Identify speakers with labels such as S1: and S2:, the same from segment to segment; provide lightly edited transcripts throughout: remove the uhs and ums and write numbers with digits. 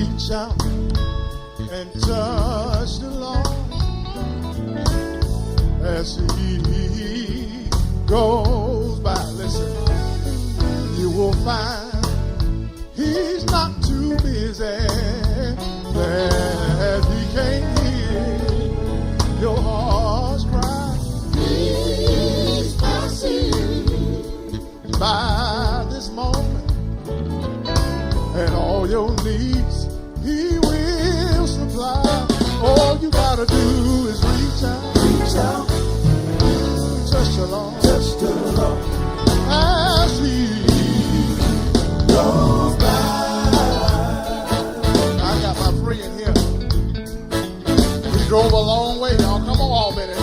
S1: reach out and touch the Lord as he goes by. Listen, you will find he's not too busy that he can't hear your heart's cry. He's passing by this moment, and all your needs he will supply. All you gotta do is reach out, touch the Lord, as he goes by. I got my friend here. We drove a long way, y'all. Come on, all minute.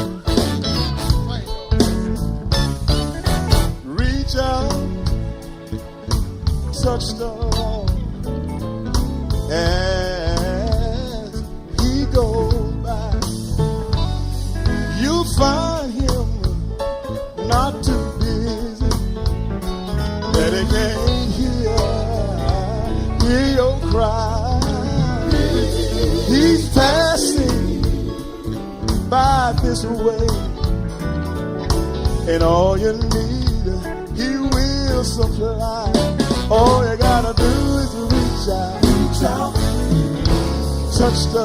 S1: Reach out, touch the Lord as he goes by. You'll find him not too busy that he can't hear your cry. He's passing by this way, and all you need he will supply. All you gotta do is reach out, touch the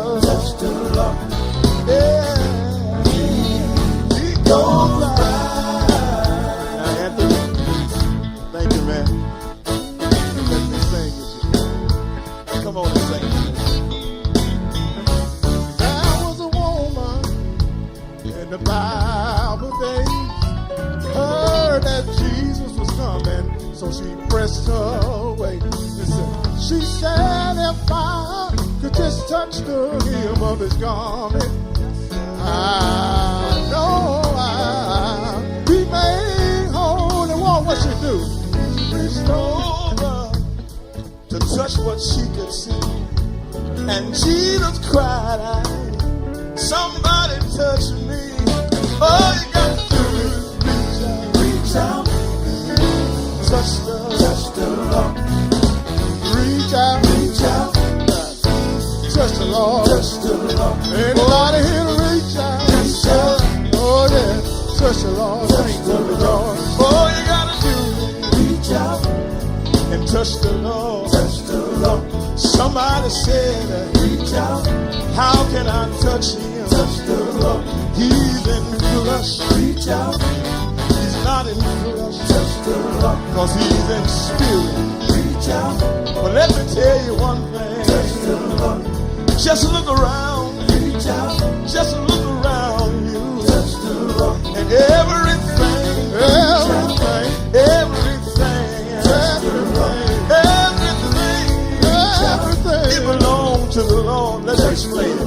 S1: Lord. Yeah, he goes by. Now, Anthony, thank you, man. Let me sing with you. Come on and sing. There was a woman in the Bible days, heard that Jesus was coming, so she pressed her way. Listen, she said, if I could just touch the hem of his garment, I know I'll be made whole. And what she do? She reached over to touch what she could see, and Jesus cried out, somebody touch me. All you got to do is reach out, touch the Lord. Reach out, touch the Lord. Anybody here to reach out? Oh yeah, touch the Lord. Thank the Lord. All you gotta do is reach out and touch the Lord. Somebody said, reach out. How can I touch him? He's in flesh. Reach out. He's not in flesh, cause he's in spirit. Reach out. But let me tell you one thing. Just look around. Reach out. Just look around you. And everything, it belongs to the Lord. Let's explain it.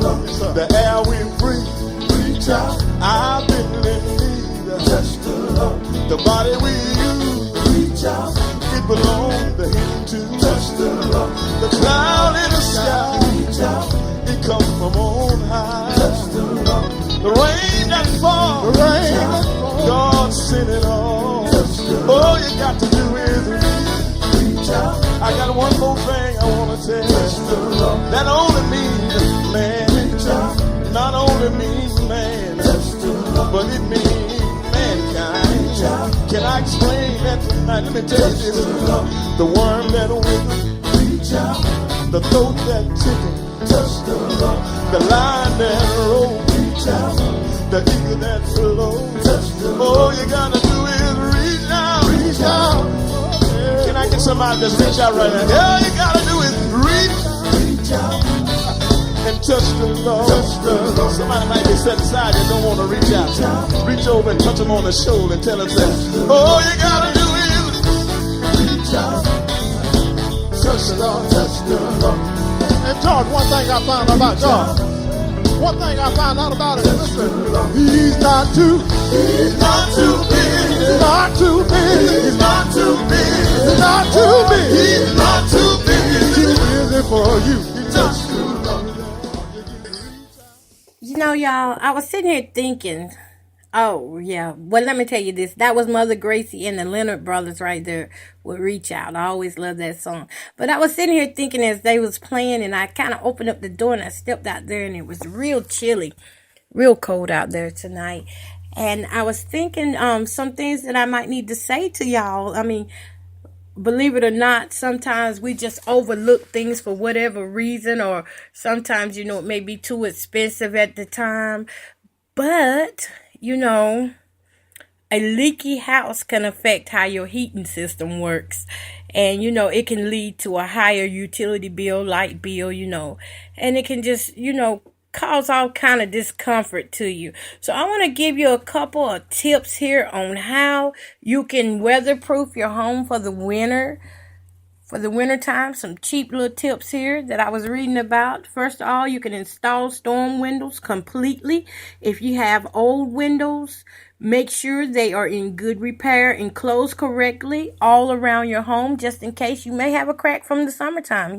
S1: The air we breathe. Reach out. I've been in need. The body we use, reach out. It belongs to him too. The cloud in the sky, reach out. It comes from on high. The rain that falls, God sent it all. All you got to do is reach out. I got one more thing I want to tell you. That only means man. Not only means man, but it means mankind. Can I explain that tonight? Let me tell you this. The worm that wiggled, the throat that tickled, the line that rolled, the eagle that flowed. All you gotta do is reach out. Can I get somebody to reach out right now? All you gotta do is reach out and touch the Lord. Somebody might be set aside and don't want to reach out. Reach over and touch him on the shoulder and tell him that all you gotta do is reach out, touch the Lord. And George, one thing I found out about God. One thing I found out about it, listen, he's not too big. He's not too big. He's not too big. He's not too big. He's not too big. He's not too big. He's too busy for you. He's just too long.
S2: You know, y'all, I was sitting here thinking Oh, yeah. Well, let me tell you this. That was Mother Gracie and the Leonard Brothers right there with Reach Out. I always love that song. But I was sitting here thinking as they was playing, and I kind of opened up the door and I stepped out there, and it was real chilly, real cold out there tonight. And I was thinking some things that I might need to say to y'all. I mean, believe it or not, sometimes we just overlook things for whatever reason, or sometimes, it may be too expensive at the time. But, a leaky house can affect how your heating system works. And, it can lead to a higher utility bill, light bill, and it can just, cause all kind of discomfort to you. So I want to give you a couple of tips here on how you can weatherproof your home for the winter. For the winter time, some cheap little tips here that I was reading about. First of all, you can install storm windows completely. If you have old windows, make sure they are in good repair and closed correctly all around your home, just in case you may have a crack from the summertime.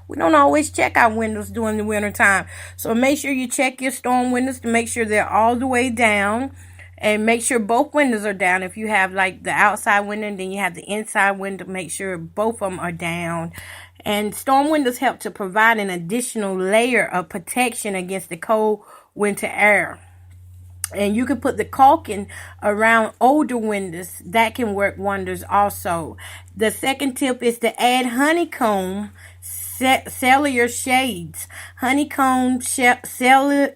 S2: We don't always check our windows during the winter time. So make sure you check your storm windows to make sure they're all the way down. And make sure both windows are down. If you have like the outside window and then you have the inside window, make sure both of them are down. And storm windows help to provide an additional layer of protection against the cold winter air. And you can put the caulking around older windows. That can work wonders also. The second tip is to add honeycomb cellular shades. Honeycomb cellular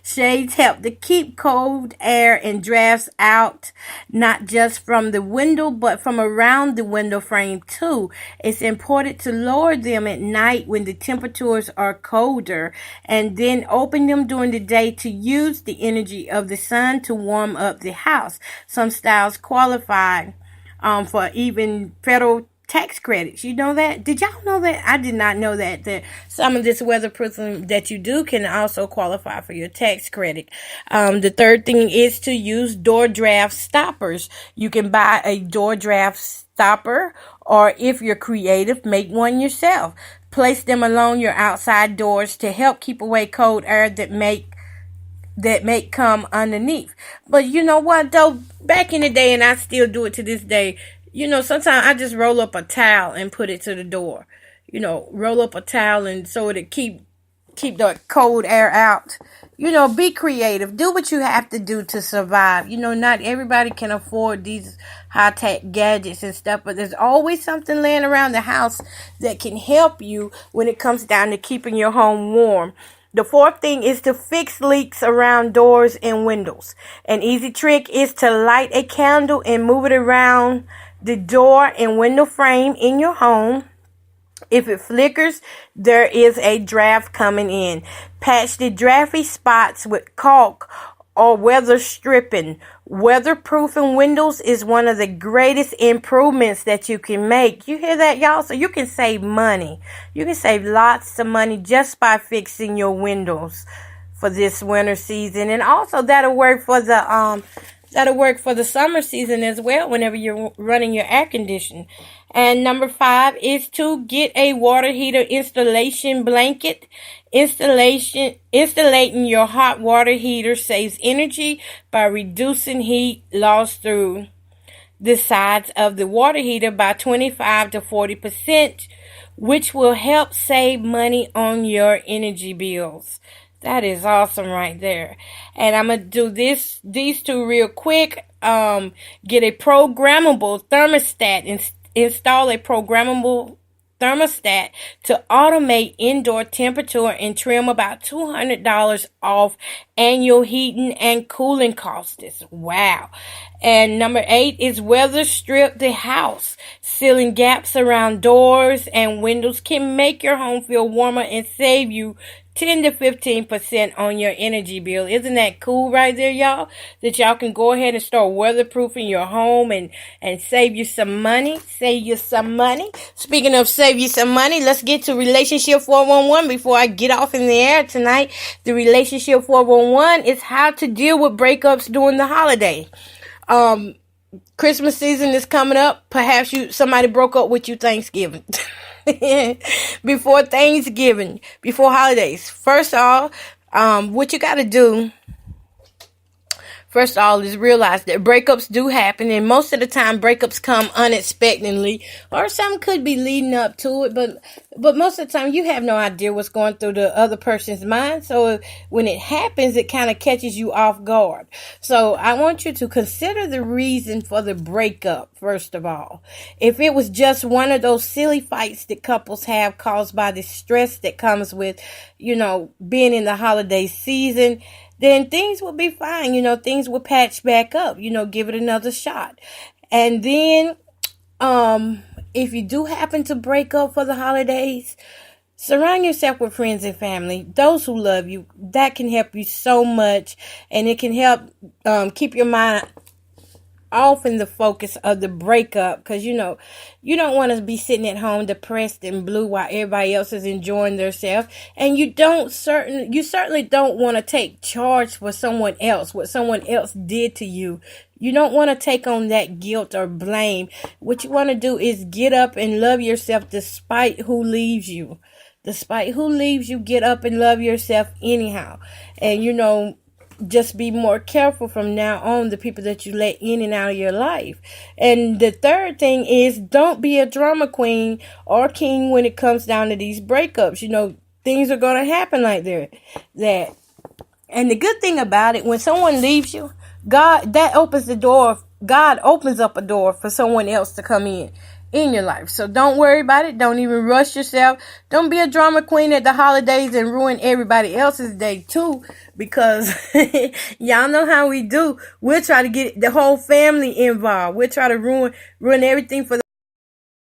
S2: shades help to keep cold air and drafts out, not just from the window, but from around the window frame too. It's important to lower them at night when the temperatures are colder, and then open them during the day to use the energy of the sun to warm up the house. Some styles qualify for even federal tax credits. You know that? Did y'all know that? I did not know that some of this weatherproofing that you do can also qualify for your tax credit. The third thing is to use door draft stoppers. You can buy a door draft stopper, or if you're creative, make one yourself. Place them along your outside doors to help keep away cold air that may come underneath. But you know what though? Back in the day, and I still do it to this day, sometimes I just roll up a towel and put it to the door. Roll up a towel and so it keep the cold air out. Be creative. Do what you have to do to survive. Not everybody can afford these high-tech gadgets and stuff, but there's always something laying around the house that can help you when it comes down to keeping your home warm. The fourth thing is to fix leaks around doors and windows. An easy trick is to light a candle and move it around the door and window frame in your home. If it flickers, there is a draft coming in. Patch the drafty spots with caulk or weather stripping. Weatherproofing windows is one of the greatest improvements that you can make. You hear that, y'all? So you can save money. You can save lots of money just by fixing your windows for this winter season. And also that'll work for the summer season as well, whenever you're running your air conditioning. And number 5 is to get a water heater installation blanket. Insulating your hot water heater saves energy by reducing heat loss through the sides of the water heater by 25 to 40%, which will help save money on your energy bills. That is awesome right there. And I'm going to do these two real quick. Get a programmable thermostat. Install a programmable thermostat to automate indoor temperature and trim about $200 off annual heating and cooling costs. Wow. And number 8 is weather strip the house. Sealing gaps around doors and windows can make your home feel warmer and save you 10 to 15% on your energy bill. Isn't that cool right there, y'all? That y'all can go ahead and start weatherproofing your home and save you some money. Speaking of save you some money, let's get to Relationship 411 before I get off in the air tonight. The Relationship 411 is how to deal with breakups during the holiday. Christmas season is coming up. Perhaps somebody broke up with you Thanksgiving. Before Thanksgiving, before holidays. First off, what you got to do first of all, is realize that breakups do happen, and most of the time breakups come unexpectedly, or some could be leading up to it, but most of the time you have no idea what's going through the other person's mind. So when it happens, it kind of catches you off guard. So I want you to consider the reason for the breakup, first of all. If it was just one of those silly fights that couples have caused by the stress that comes with, being in the holiday season, then things will be fine. Things will patch back up. Give it another shot. And then, if you do happen to break up for the holidays, surround yourself with friends and family, those who love you. That can help you so much, and it can help keep your mind off in the focus of the breakup, because you don't want to be sitting at home depressed and blue while everybody else is enjoying themselves, and you certainly don't want to take charge for someone else, what someone else did to you. You don't want to take on that guilt or blame. What you want to do is get up and love yourself despite who leaves you. Despite who leaves you, get up and love yourself anyhow. And just be more careful from now on, the people that you let in and out of your life. And the third thing is, don't be a drama queen or king when it comes down to these breakups. Things are going to happen like that. And the good thing about it, when someone leaves you, God opens up a door for someone else to come in your life. So don't worry about it. Don't even rush yourself. Don't be a drama queen at the holidays and ruin everybody else's day too, because y'all know how we do. We'll try to get the whole family involved. We'll try to ruin everything for